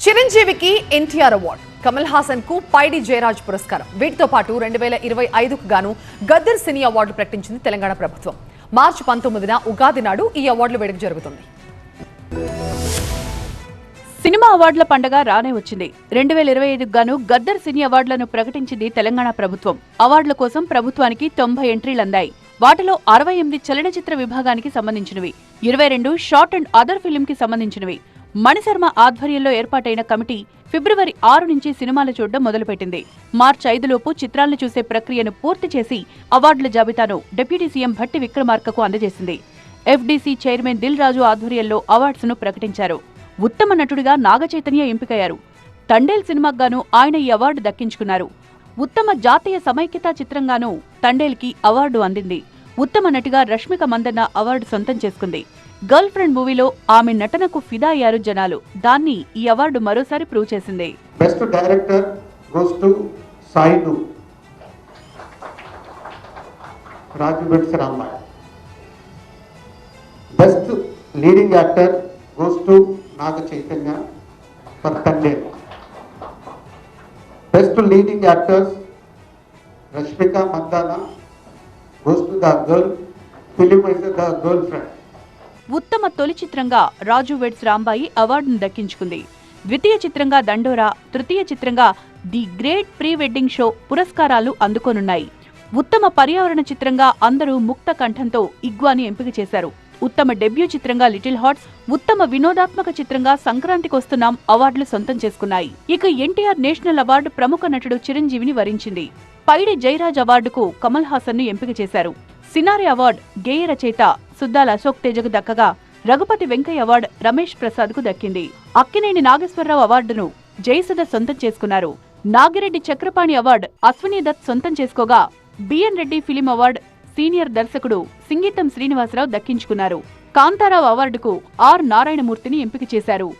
చిరంజీవికి ఎన్టీఆర్ అవార్డు, కమల్ హాసన్ కు పైడి జయరాజ్ పురస్కారం. వీటితో పాటు 2025కు గాను గద్దర్ సినీ అవార్డులు ప్రకటించింది తెలంగాణ ప్రభుత్వం. మార్చి 19న ఉగాది నాడు ఈ అవార్డులు వేడుక జరుగుతుంది. సినిమా అవార్డుల పండగ రానే వచ్చింది. 2025కు గాను గద్దర్ సినీ అవార్డులను ప్రకటించింది తెలంగాణ ప్రభుత్వం. అవార్డుల కోసం ప్రభుత్వానికి 90 ఎంట్రీలు అందాయి. వాటిలో 68 చలనచిత్ర విభాగానికి సంబంధించినవి, 22 షార్ట్ అండ్ అదర్ ఫిల్మ్ కి సంబంధించినవి. మణిశర్మ ఆధ్వర్యంలో ఏర్పాటైన కమిటీ ఫిబ్రవరి 6 నుంచి సినిమాలు చూడడం మొదలుపెట్టింది. మార్చి 5లోపు చిత్రాలను చూసే ప్రక్రియను పూర్తి చేసి అవార్డుల జాబితాను డిప్యూటీ సీఎం భట్టి విక్రమార్కకు అందజేసింది. ఎఫ్డీసీ చైర్మన్ దిల్ రాజు ఆధ్వర్యంలో అవార్డ్స్ను ప్రకటించారు. ఉత్తమ నటుడిగా నాగచైతన్య ఎంపికయ్యారు. తండేల్ సినిమాకు గాను ఆయన ఈ అవార్డు దక్కించుకున్నారు. ఉత్తమ జాతీయ సమైక్యతా చిత్రంగానూ తండేల్కి అవార్డు అందింది. ఉత్తమ నటిగా రష్మిక మందన్న అవార్డు సొంతం చేసుకుంది. గర్ల్ ఫ్రెండ్ మూవీలో ఆమె నటనకు ఫిదా అయ్యారు జనాలు. దాన్ని ఈ అవార్డు మరోసారి ప్రూవ్ చేసింది. Best director goes to Sailu Raju weds Rambai. Best leading actor goes to Naga Chaitanya for Thandel. Best leading actress Rashmika Mandanna goes to the girl film is the girlfriend. ఉత్తమ తొలి చిత్రంగా రాజు వెడ్స్ రాంబాయి అవార్డును దక్కించుకుంది. ద్వితీయ చిత్రంగా దండోరా, తృతీయ చిత్రంగా the great pre wedding show పురస్కారాలు అందుకోనున్నాయి. ఉత్తమ పర్యావరణ చిత్రంగా అందరూ ముక్త కంఠంతో ఇగ్వాని ఎంపిక చేశారు. ఉత్తమ డెబ్యూ చిత్రంగా లిటిల్ హార్ట్స్, ఉత్తమ వినోదాత్మక చిత్రంగా సంక్రాంతికొస్తున్నాం అవార్డులు సొంతం చేసుకున్నాయి. ఇక ఎన్టీఆర్ నేషనల్ అవార్డు ప్రముఖ నటుడు చిరంజీవిని వరించింది. పైడి జయరాజ్ అవార్డుకు కమల్ హాసన్ ను ఎంపిక చేశారు. సినారి అవార్డు గేయ రచయిత సుద్దాల అశోక్ తేజకు దక్కగా, రఘుపతి వెంకయ్య అవార్డు రమేష్ ప్రసాద్ కు దక్కింది. అక్కినేని నాగేశ్వరరావు అవార్డును జయసుధ సొంతం చేసుకున్నారు. నాగిరెడ్డి చక్రపాణి అవార్డు అశ్విని దత్ సొంతం చేసుకోగా, BN Reddy film award senior దర్శకుడు సింగీతం శ్రీనివాసరావు దక్కించుకున్నారు. కాంతారావు అవార్డుకు ఆర్ నారాయణమూర్తిని ఎంపిక చేశారు.